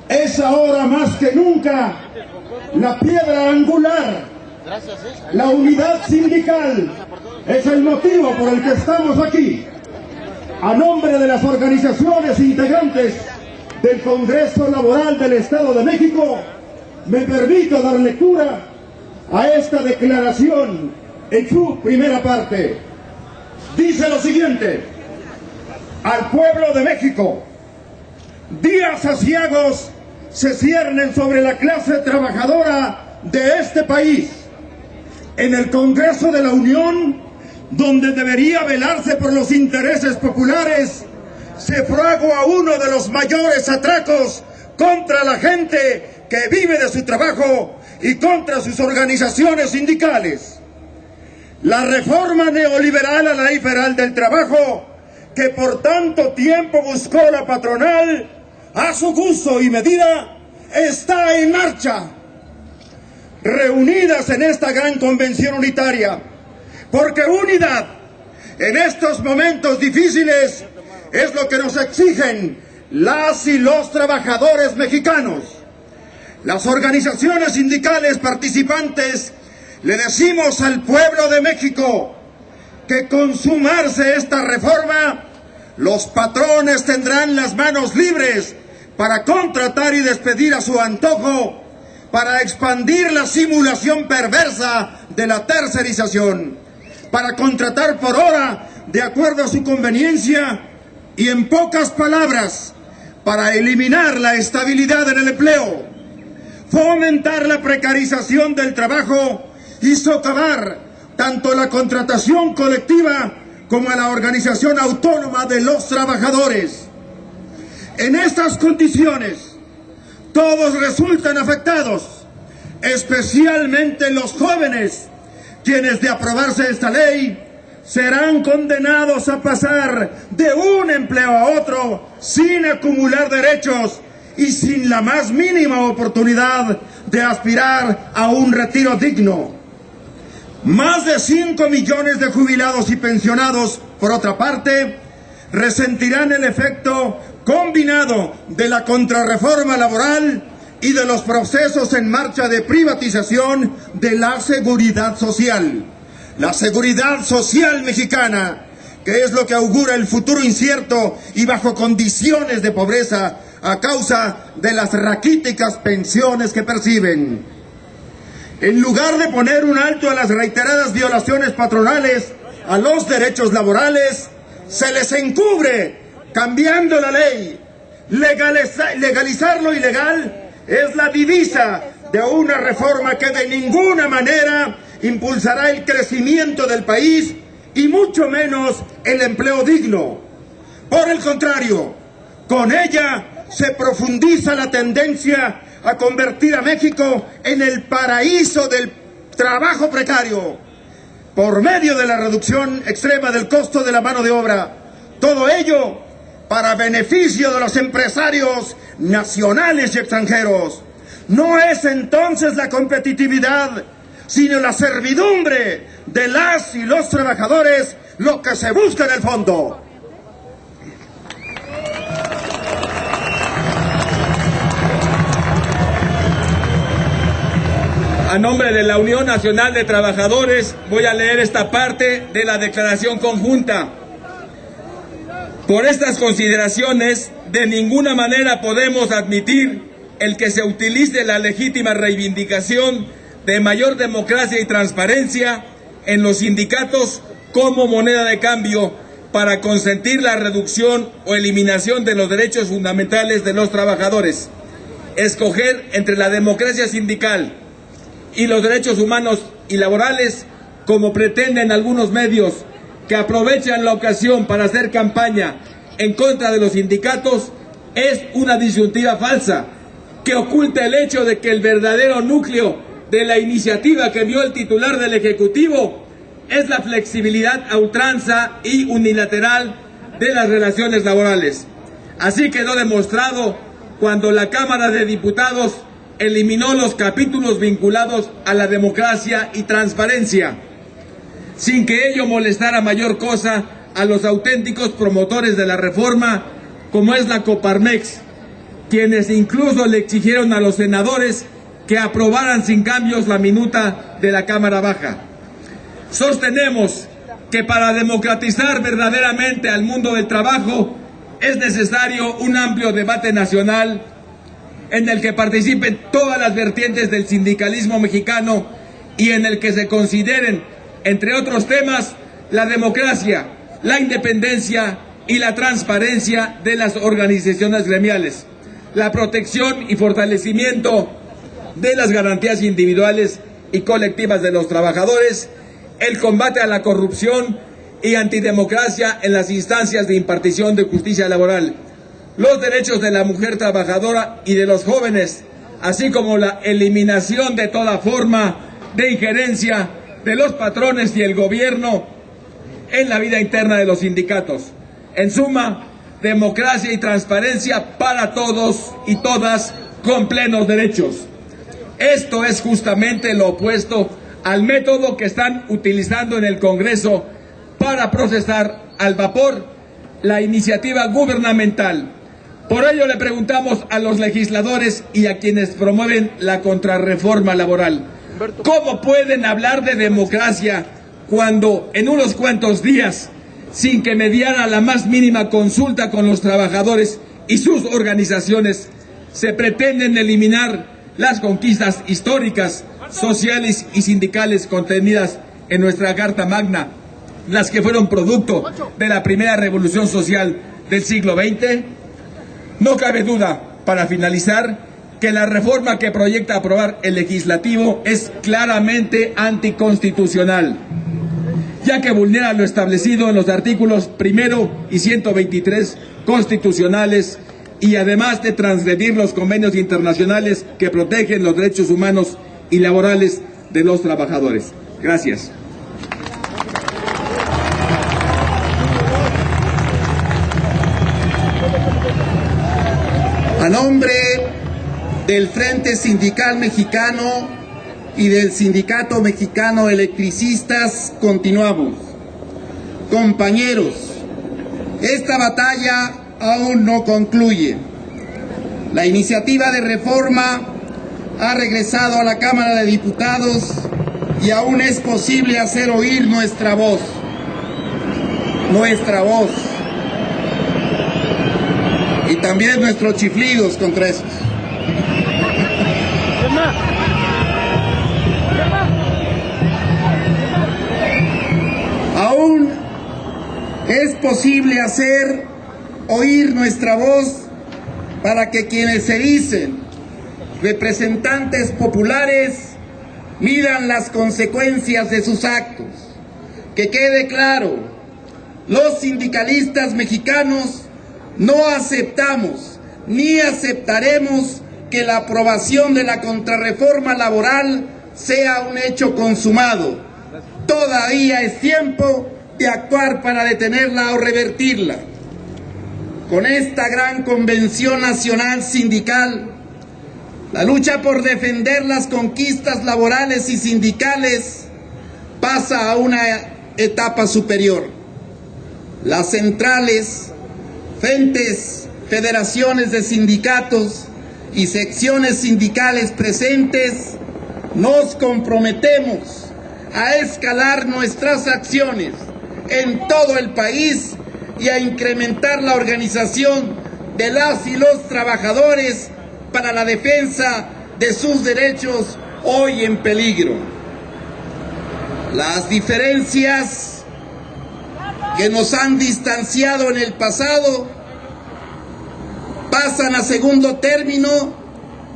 Es ahora más que nunca la piedra angular, la unidad sindical. Es el motivo por el que estamos aquí. A nombre de las organizaciones integrantes del Congreso Laboral del Estado de México, me permito dar lectura a esta declaración en su primera parte. Dice lo siguiente: al pueblo de México, días aciagos se ciernen sobre la clase trabajadora de este país. En el Congreso de la Unión, donde debería velarse por los intereses populares, se fragua uno de los mayores atracos contra la gente que vive de su trabajo y contra sus organizaciones sindicales. La reforma neoliberal a la Ley Federal del Trabajo, que por tanto tiempo buscó la patronal, a su gusto y medida, está en marcha. Reunidas en esta gran convención unitaria, porque unidad en estos momentos difíciles es lo que nos exigen las y los trabajadores mexicanos. Las organizaciones sindicales participantes le decimos al pueblo de México que con sumarse esta reforma, los patrones tendrán las manos libres para contratar y despedir a su antojo, para expandir la simulación perversa de la tercerización, para contratar por hora de acuerdo a su conveniencia y, en pocas palabras, para eliminar la estabilidad en el empleo, fomentar la precarización del trabajo y socavar tanto la contratación colectiva como a la organización autónoma de los trabajadores. En estas condiciones, todos resultan afectados, especialmente los jóvenes, quienes de aprobarse esta ley serán condenados a pasar de un empleo a otro sin acumular derechos y sin la más mínima oportunidad de aspirar a un retiro digno. Más de 5 millones de jubilados y pensionados, por otra parte, resentirán el efecto combinado de la contrarreforma laboral y de los procesos en marcha de privatización de la seguridad social. La seguridad social mexicana, que es lo que augura el futuro incierto y bajo condiciones de pobreza a causa de las raquíticas pensiones que perciben. En lugar de poner un alto a las reiteradas violaciones patronales a los derechos laborales, se les encubre cambiando la ley. Legalizar lo ilegal es la divisa de una reforma que de ninguna manera impulsará el crecimiento del país y mucho menos el empleo digno. Por el contrario, con ella se profundiza la tendencia a convertir a México en el paraíso del trabajo precario, por medio de la reducción extrema del costo de la mano de obra. Todo ello para beneficio de los empresarios nacionales y extranjeros. No es entonces la competitividad, sino la servidumbre de las y los trabajadores lo que se busca en el fondo. A nombre de la Unión Nacional de Trabajadores voy a leer esta parte de la declaración conjunta. Por estas consideraciones, de ninguna manera podemos admitir el que se utilice la legítima reivindicación de mayor democracia y transparencia en los sindicatos como moneda de cambio para consentir la reducción o eliminación de los derechos fundamentales de los trabajadores. Escoger entre la democracia sindical y los derechos humanos y laborales, como pretenden algunos medios que aprovechan la ocasión para hacer campaña en contra de los sindicatos, es una disyuntiva falsa que oculta el hecho de que el verdadero núcleo de la iniciativa que vio el titular del Ejecutivo es la flexibilidad a ultranza y unilateral de las relaciones laborales. Así quedó demostrado cuando la Cámara de Diputados eliminó los capítulos vinculados a la democracia y transparencia, sin que ello molestara mayor cosa a los auténticos promotores de la reforma, como es la Coparmex, quienes incluso le exigieron a los senadores que aprobaran sin cambios la minuta de la Cámara Baja. Sostenemos que para democratizar verdaderamente al mundo del trabajo es necesario un amplio debate nacional en el que participen todas las vertientes del sindicalismo mexicano y en el que se consideren, entre otros temas, la democracia, la independencia y la transparencia de las organizaciones gremiales, la protección y fortalecimiento de las garantías individuales y colectivas de los trabajadores, el combate a la corrupción y antidemocracia en las instancias de impartición de justicia laboral, los derechos de la mujer trabajadora y de los jóvenes, así como la eliminación de toda forma de injerencia de los patrones y el gobierno en la vida interna de los sindicatos. En suma, democracia y transparencia para todos y todas con plenos derechos. Esto es justamente lo opuesto al método que están utilizando en el Congreso para procesar al vapor la iniciativa gubernamental. Por ello le preguntamos a los legisladores y a quienes promueven la contrarreforma laboral, ¿cómo pueden hablar de democracia cuando en unos cuantos días, sin que mediara la más mínima consulta con los trabajadores y sus organizaciones, se pretenden eliminar las conquistas históricas, sociales y sindicales contenidas en nuestra Carta Magna, las que fueron producto de la primera revolución social del siglo XX? No cabe duda, para finalizar, que la reforma que proyecta aprobar el legislativo es claramente anticonstitucional, ya que vulnera lo establecido en los artículos 1 y 123 constitucionales y además de transgredir los convenios internacionales que protegen los derechos humanos y laborales de los trabajadores. Gracias. A nombre del Frente Sindical Mexicano y del Sindicato Mexicano de Electricistas, continuamos. Compañeros, esta batalla aún no concluye. La iniciativa de reforma ha regresado a la Cámara de Diputados y aún es posible hacer oír nuestra voz. Y también nuestros chiflidos contra esos. Aún es posible hacer oír nuestra voz para que quienes se dicen representantes populares midan las consecuencias de sus actos. Que quede claro, los sindicalistas mexicanos no aceptamos ni aceptaremos que la aprobación de la contrarreforma laboral sea un hecho consumado. Todavía es tiempo de actuar para detenerla o revertirla. Con esta gran convención nacional sindical, la lucha por defender las conquistas laborales y sindicales pasa a una etapa superior. Las centrales, frentes, federaciones de sindicatos y secciones sindicales presentes, nos comprometemos a escalar nuestras acciones en todo el país y a incrementar la organización de las y los trabajadores para la defensa de sus derechos hoy en peligro. Las diferencias que nos han distanciado en el pasado pasan a segundo término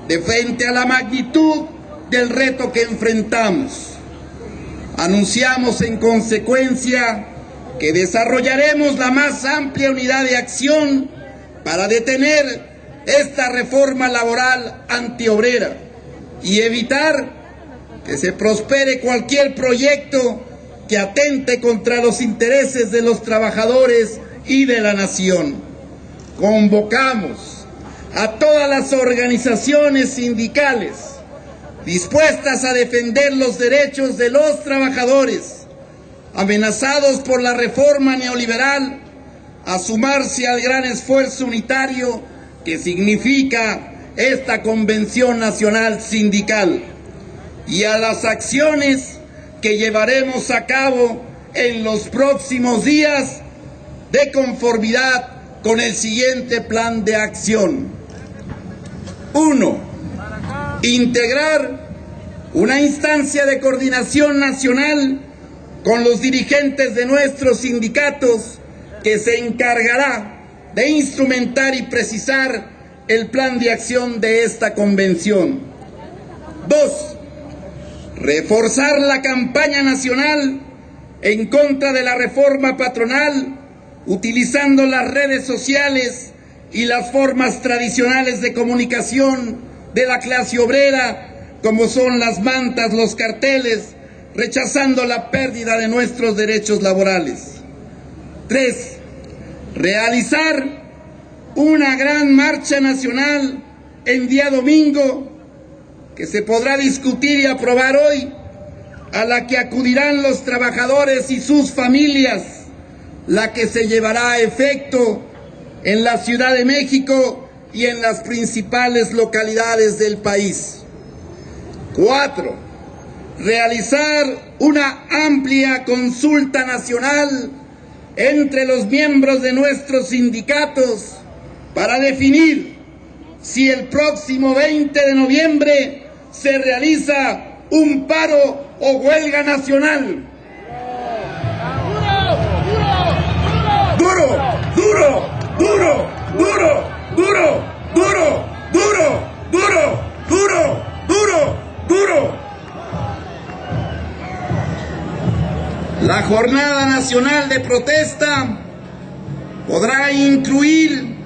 de frente a la magnitud del reto que enfrentamos. Anunciamos en consecuencia que desarrollaremos la más amplia unidad de acción para detener esta reforma laboral antiobrera y evitar que se prospere cualquier proyecto que atente contra los intereses de los trabajadores y de la nación. Convocamos a todas las organizaciones sindicales dispuestas a defender los derechos de los trabajadores amenazados por la reforma neoliberal a sumarse al gran esfuerzo unitario que que significa esta Convención Nacional Sindical y a las acciones que llevaremos a cabo en los próximos días de conformidad con el siguiente plan de acción. 1. Integrar una instancia de coordinación nacional con los dirigentes de nuestros sindicatos que se encargará de instrumentar y precisar el plan de acción de esta convención. 2. Reforzar la campaña nacional en contra de la reforma patronal, utilizando las redes sociales y las formas tradicionales de comunicación de la clase obrera, como son las mantas, los carteles, rechazando la pérdida de nuestros derechos laborales. 3. Realizar una gran marcha nacional en día domingo, que se podrá discutir y aprobar hoy, a la que acudirán los trabajadores y sus familias, la que se llevará a efecto en la Ciudad de México y en las principales localidades del país. 4. Realizar una amplia consulta nacional entre los miembros de nuestros sindicatos para definir si el próximo 20 de noviembre se realiza un paro o huelga nacional. Duro, duro, duro, duro, duro, duro, duro, duro, duro, duro, duro. La Jornada Nacional de Protesta podrá incluir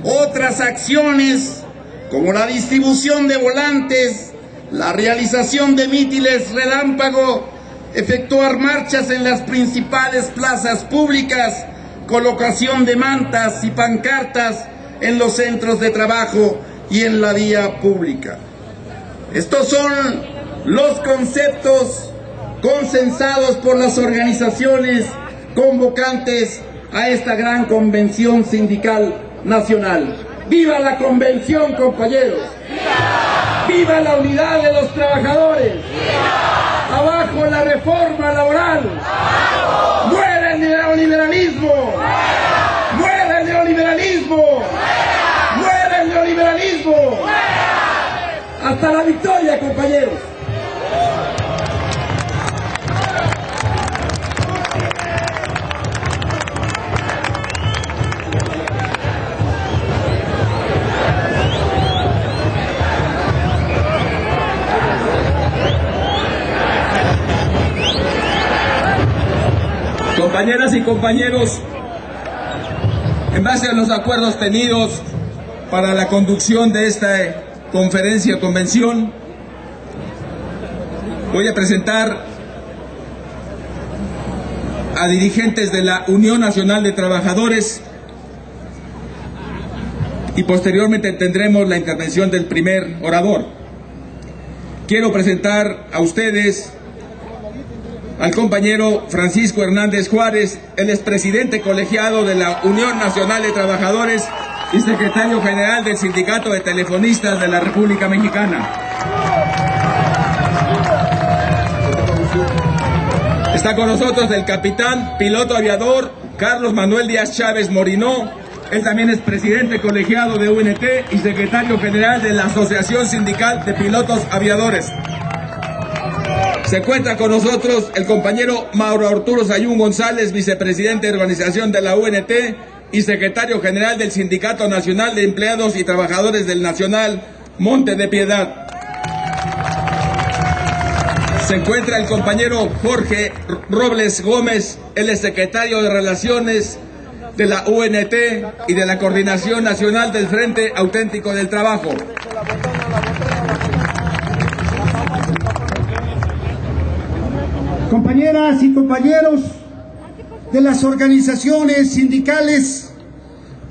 otras acciones como la distribución de volantes, la realización de mítines relámpago, efectuar marchas en las principales plazas públicas, colocación de mantas y pancartas en los centros de trabajo y en la vía pública. Estos son los conceptos consensados por las organizaciones convocantes a esta gran convención sindical nacional. ¡Viva la convención, compañeros! ¡Viva! ¡Viva la unidad de los trabajadores! ¡Viva! ¡Abajo la reforma laboral! ¡Abajo! ¡Muera el neoliberalismo! ¡Muera! ¡Muera el neoliberalismo! ¡Muera! ¡Muera el neoliberalismo! ¡Muera! ¡Hasta la victoria, compañeros! Compañeras y compañeros, en base a los acuerdos tenidos para la conducción de esta conferencia o convención, voy a presentar a dirigentes de la Unión Nacional de Trabajadores y posteriormente tendremos la intervención del primer orador. Quiero presentar a ustedes al compañero Francisco Hernández Juárez, el expresidente colegiado de la Unión Nacional de Trabajadores y secretario general del Sindicato de Telefonistas de la República Mexicana. Está con nosotros el capitán piloto aviador Carlos Manuel Díaz Chávez Morinó. Él también es presidente colegiado de UNT y secretario general de la Asociación Sindical de Pilotos Aviadores. Se encuentra con nosotros el compañero Mauro Arturo Sayún González, vicepresidente de organización de la UNT y secretario general del Sindicato Nacional de Empleados y Trabajadores del Nacional Monte de Piedad. Se encuentra el compañero Jorge Robles Gómez, él es secretario de Relaciones de la UNT y de la Coordinación Nacional del Frente Auténtico del Trabajo. Compañeras y compañeros de las organizaciones sindicales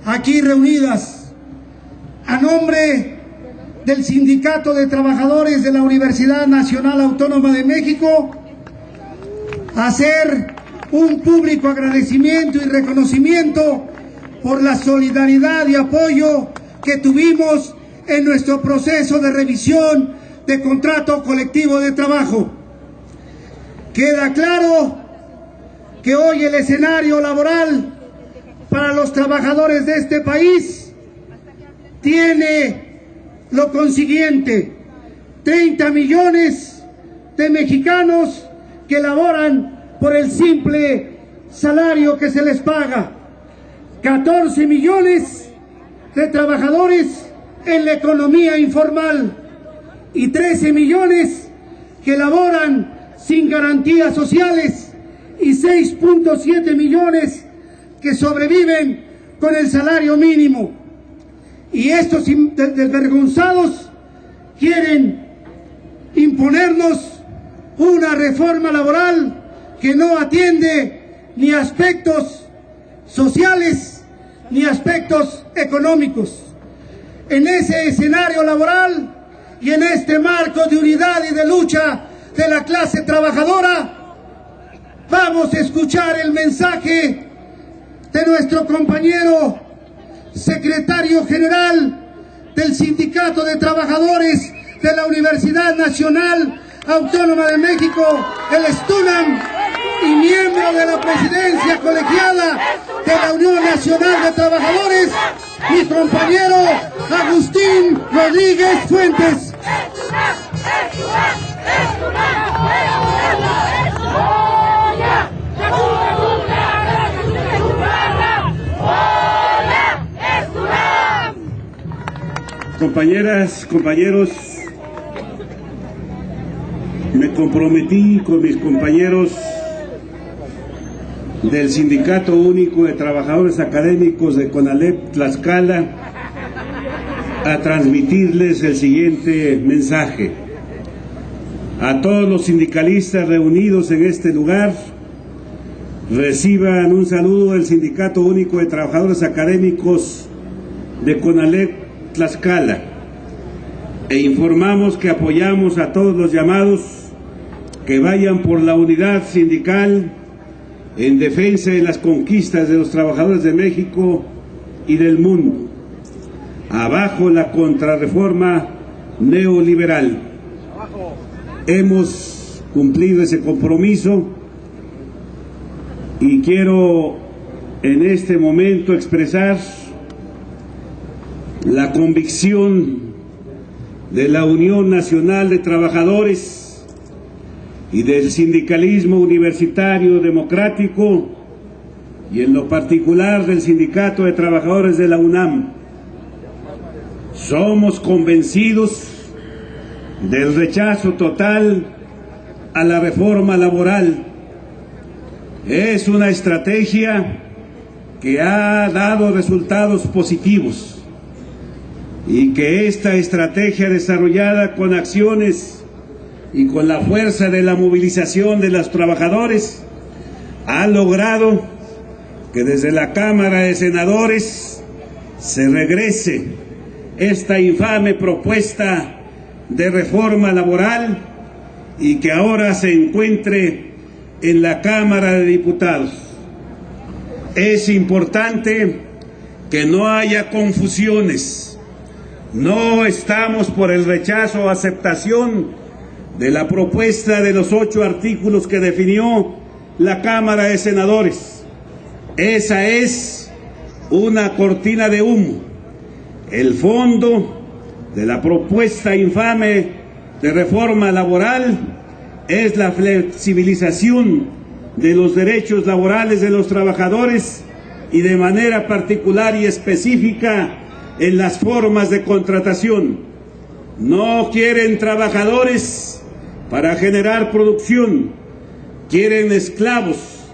aquí reunidas, a nombre del Sindicato de Trabajadores de la Universidad Nacional Autónoma de México, hacer un público agradecimiento y reconocimiento por la solidaridad y apoyo que tuvimos en nuestro proceso de revisión de contrato colectivo de trabajo. Queda claro que hoy el escenario laboral para los trabajadores de este país tiene lo consiguiente: 30 millones de mexicanos que laboran por el simple salario que se les paga, 14 millones de trabajadores en la economía informal y 13 millones que laboran sin garantías sociales y 6.7 millones que sobreviven con el salario mínimo. Y estos desvergonzados quieren imponernos una reforma laboral que no atiende ni aspectos sociales ni aspectos económicos. En ese escenario laboral y en este marco de unidad y de lucha de la clase trabajadora, vamos a escuchar el mensaje de nuestro compañero secretario general del Sindicato de Trabajadores de la Universidad Nacional Autónoma de México, el STUNAM, y miembro de la presidencia colegiada de la Unión Nacional de Trabajadores, mi compañero Agustín Rodríguez Fuentes. Compañeras, compañeros, me comprometí con mis compañeros del Sindicato Único de Trabajadores Académicos de CONALEP Tlaxcala a transmitirles el siguiente mensaje. A todos los sindicalistas reunidos en este lugar, reciban un saludo del Sindicato Único de Trabajadores Académicos de CONALEP Tlaxcala, e informamos que apoyamos a todos los llamados que vayan por la unidad sindical en defensa de las conquistas de los trabajadores de México y del mundo. Abajo la contrarreforma neoliberal. Hemos cumplido ese compromiso y quiero en este momento expresar la convicción de la Unión Nacional de Trabajadores y del sindicalismo universitario democrático, y en lo particular del Sindicato de Trabajadores de la UNAM. Somos convencidos del rechazo total a la reforma laboral. Es una estrategia que ha dado resultados positivos, y que esta estrategia desarrollada con acciones y con la fuerza de la movilización de los trabajadores ha logrado que desde la Cámara de Senadores se regrese esta infame propuesta de reforma laboral y que ahora se encuentre en la Cámara de Diputados. Es importante que no haya confusiones. No estamos por el rechazo o aceptación de la propuesta de los 8 artículos que definió la Cámara de Senadores. Esa es una cortina de humo. El fondo de la propuesta infame de reforma laboral es la flexibilización de los derechos laborales de los trabajadores y de manera particular y específica en las formas de contratación. No quieren trabajadores para generar producción, quieren esclavos,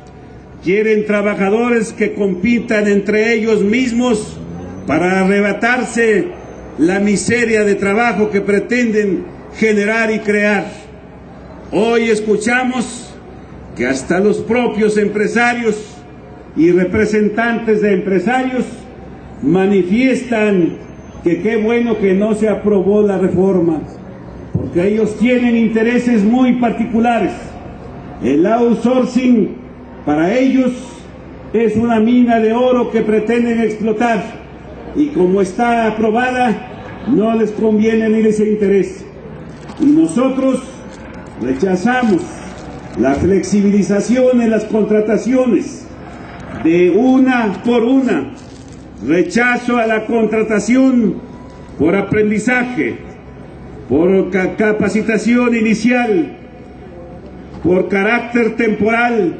quieren trabajadores que compitan entre ellos mismos para arrebatarse la miseria de trabajo que pretenden generar y crear. Hoy escuchamos que hasta los propios empresarios y representantes de empresarios manifiestan que qué bueno que no se aprobó la reforma, porque ellos tienen intereses muy particulares. El outsourcing para ellos es una mina de oro que pretenden explotar, y como está aprobada, no les conviene ni les interesa. Y nosotros rechazamos la flexibilización en las contrataciones de una por una, rechazo a la contratación por aprendizaje, por capacitación inicial, por carácter temporal,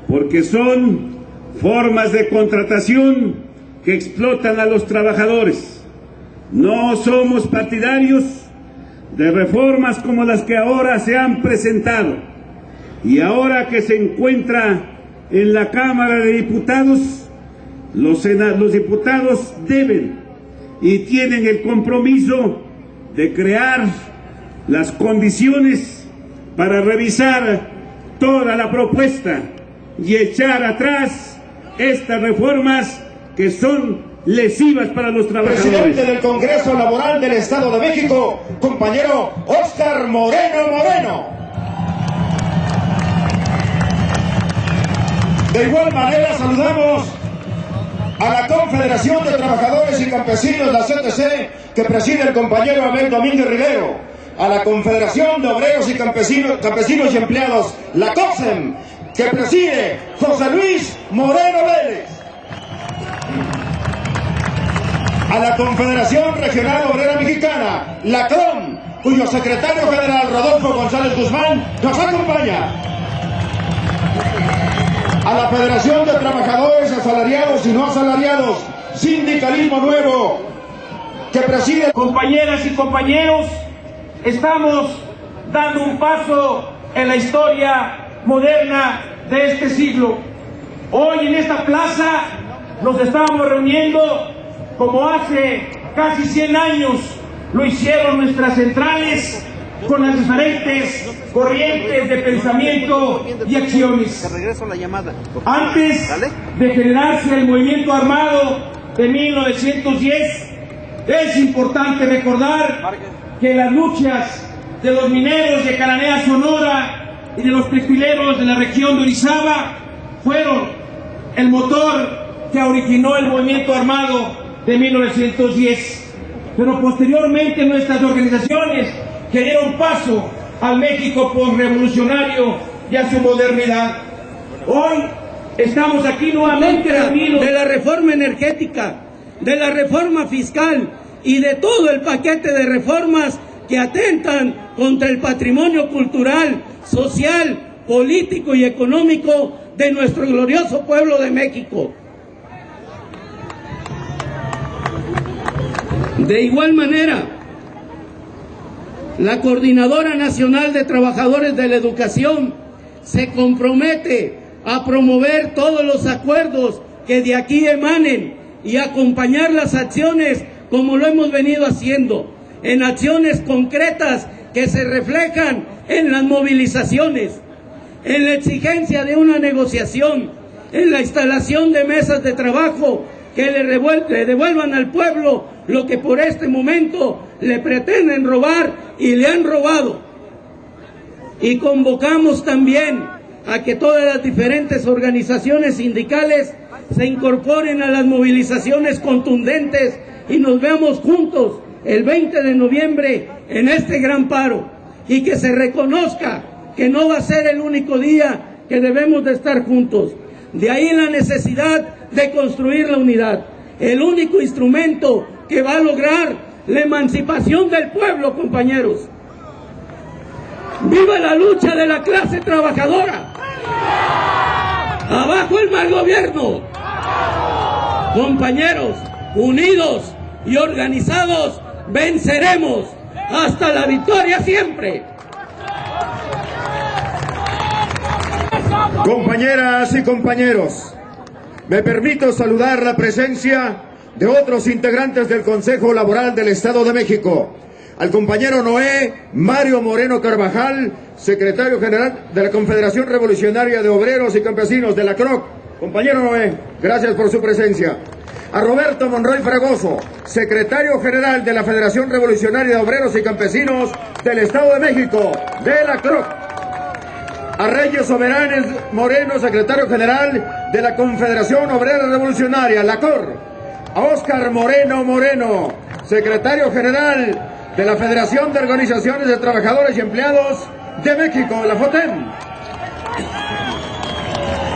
porque son formas de contratación que explotan a los trabajadores. No somos partidarios de reformas como las que ahora se han presentado y ahora que se encuentra en la Cámara de Diputados, los diputados deben y tienen el compromiso de crear las condiciones para revisar toda la propuesta y echar atrás estas reformas que son lesivas para los trabajadores. Presidente del Congreso Laboral del Estado de México, compañero Óscar Moreno. De igual manera saludamos a la Confederación de Trabajadores y Campesinos, la CTC, que preside el compañero Abel Domínguez Rivero, a la Confederación de Obreros y Campesinos y Empleados, la COPSEM, que preside José Luis Moreno Vélez, a la Confederación Regional Obrera Mexicana, la CROM, cuyo secretario general Rodolfo González Guzmán nos acompaña, a la Federación de Trabajadores Asalariados y No Asalariados, Sindicalismo Nuevo, que preside. Compañeras y compañeros, estamos dando un paso en la historia moderna de este siglo. Hoy en esta plaza nos estamos reuniendo como hace casi 100 años lo hicieron nuestras centrales, con las diferentes corrientes de pensamiento y acciones. Antes de generarse el movimiento armado de 1910, es importante recordar que las luchas de los mineros de Cananea, Sonora, y de los textileros de la región de Orizaba fueron el motor que originó el movimiento armado de 1910. Pero posteriormente nuestras organizaciones que dieron paso al México postrevolucionario y a su modernidad. Hoy estamos aquí nuevamente reunidos de la reforma energética, de la reforma fiscal y de todo el paquete de reformas que atentan contra el patrimonio cultural, social, político y económico de nuestro glorioso pueblo de México. De igual manera, la Coordinadora Nacional de Trabajadores de la Educación se compromete a promover todos los acuerdos que de aquí emanen y acompañar las acciones como lo hemos venido haciendo, en acciones concretas que se reflejan en las movilizaciones, en la exigencia de una negociación, en la instalación de mesas de trabajo que le devuelvan al pueblo lo que por este momento le pretenden robar y le han robado. Y convocamos también a que todas las diferentes organizaciones sindicales se incorporen a las movilizaciones contundentes y nos veamos juntos el 20 de noviembre en este gran paro, y que se reconozca que no va a ser el único día que debemos de estar juntos. De ahí la necesidad de construir la unidad, el único instrumento que va a lograr la emancipación del pueblo, compañeros. ¡Viva la lucha de la clase trabajadora! ¡Abajo el mal gobierno! Compañeros, unidos y organizados, venceremos hasta la victoria siempre. Compañeras y compañeros, me permito saludar la presencia de otros integrantes del Consejo Laboral del Estado de México. Al compañero Noé Mario Moreno Carvajal, secretario general de la Confederación Revolucionaria de Obreros y Campesinos de la CROC. Compañero Noé, gracias por su presencia. A Roberto Monroy Fragoso, secretario general de la Federación Revolucionaria de Obreros y Campesinos del Estado de México, de la CROC. A Reyes Soberanes Moreno, secretario general de la Confederación Obrera Revolucionaria, la COR. a Óscar Moreno, secretario general de la Federación de Organizaciones de Trabajadores y Empleados de México, la FOTEM.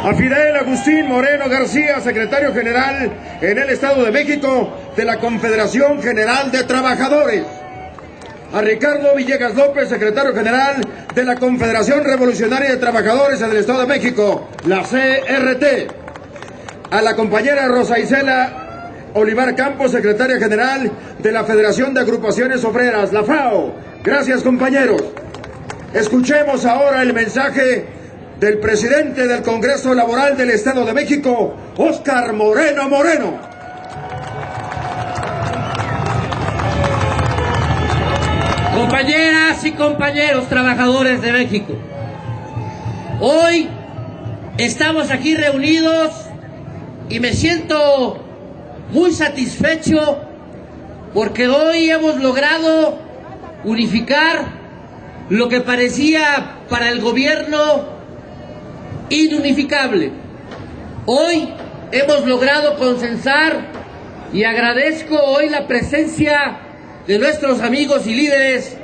A Fidel Agustín Moreno García, secretario general en el Estado de México de la Confederación General de Trabajadores. A Ricardo Villegas López, secretario general de la Confederación Revolucionaria de Trabajadores en el Estado de México, la CRT. A la compañera Rosa Isela Olivar Campos, secretaria general de la Federación de Agrupaciones Obreras, la FAO. Gracias, compañeros. Escuchemos ahora el mensaje del presidente del Congreso Laboral del Estado de México, Óscar Moreno. Compañeras y compañeros trabajadores de México, hoy estamos aquí reunidos y me siento muy satisfecho porque hoy hemos logrado unificar lo que parecía para el gobierno inunificable. Hoy hemos logrado consensar y agradezco hoy la presencia de nuestros amigos y líderes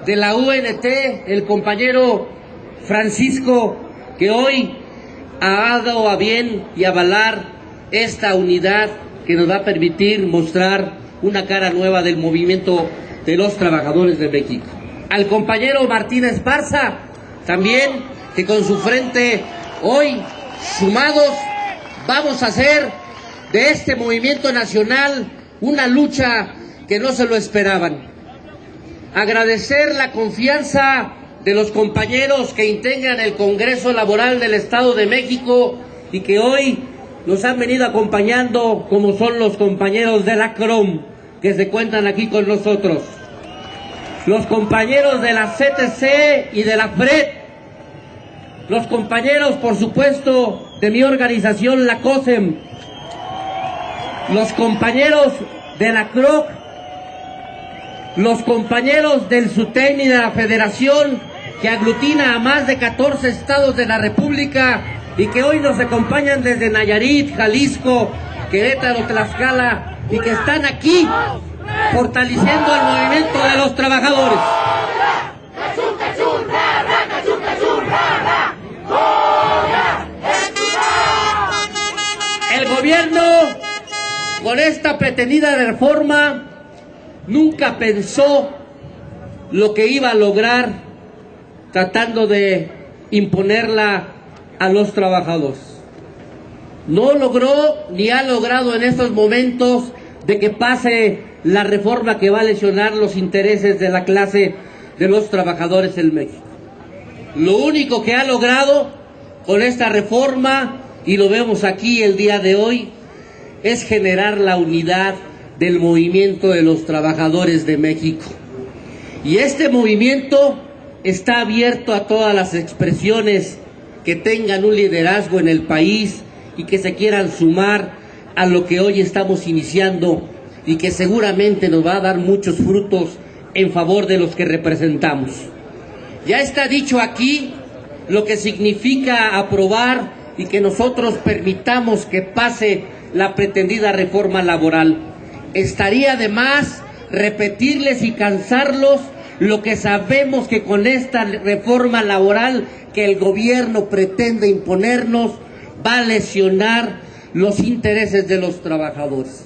de la UNT, el compañero Francisco, que hoy ha dado a bien y avalar esta unidad que nos va a permitir mostrar una cara nueva del movimiento de los trabajadores de México. Al compañero Martín Esparza, también, que con su frente hoy, sumados, vamos a hacer de este movimiento nacional una lucha que no se lo esperaban. Agradecer la confianza de los compañeros que integran el Congreso Laboral del Estado de México y que hoy nos han venido acompañando, como son los compañeros de la CROM, que se encuentran aquí con nosotros. Los compañeros de la CTC y de la FRED. Los compañeros, por supuesto, de mi organización, la COSEM. Los compañeros de la CROC. Los compañeros del SUTEN y de la Federación, que aglutina a más de 14 estados de la República y que hoy nos acompañan desde Nayarit, Jalisco, Querétaro, Tlaxcala, y que están aquí fortaleciendo el movimiento de los trabajadores. El gobierno, con esta pretendida reforma, nunca pensó lo que iba a lograr tratando de imponerla a los trabajadores. No logró ni ha logrado en estos momentos de que pase la reforma que va a lesionar los intereses de la clase de los trabajadores en México. Lo único que ha logrado con esta reforma, y lo vemos aquí el día de hoy, es generar la unidad del movimiento de los trabajadores de México. Y este movimiento está abierto a todas las expresiones que tengan un liderazgo en el país y que se quieran sumar a lo que hoy estamos iniciando y que seguramente nos va a dar muchos frutos en favor de los que representamos. Ya está dicho aquí lo que significa aprobar y que nosotros permitamos que pase la pretendida reforma laboral. Estaría de más repetirles y cansarlos lo que sabemos que con esta reforma laboral que el gobierno pretende imponernos va a lesionar los intereses de los trabajadores.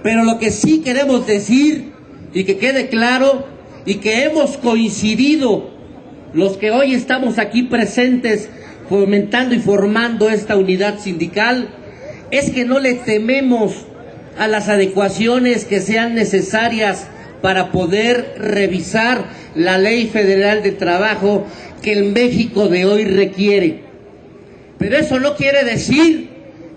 Pero lo que sí queremos decir y que quede claro y que hemos coincidido los que hoy estamos aquí presentes fomentando y formando esta unidad sindical es que no le tememos a las adecuaciones que sean necesarias para poder revisar la Ley Federal de Trabajo que el México de hoy requiere. Pero eso no quiere decir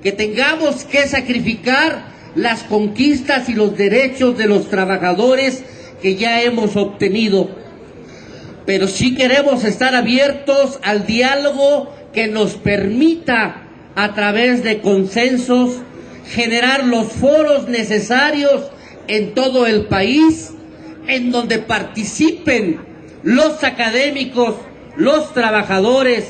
que tengamos que sacrificar las conquistas y los derechos de los trabajadores que ya hemos obtenido. Pero sí queremos estar abiertos al diálogo que nos permita, a través de consensos, generar los foros necesarios en todo el país, en donde participen los académicos, los trabajadores,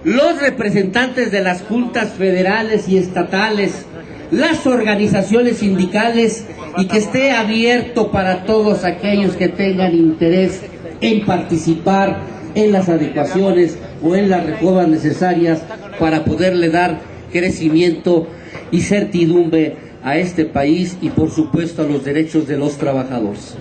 los representantes de las juntas federales y estatales, las organizaciones sindicales y que esté abierto para todos aquellos que tengan interés en participar en las adecuaciones o en las reformas necesarias para poderle dar crecimiento y certidumbre a este país y por supuesto a los derechos de los trabajadores.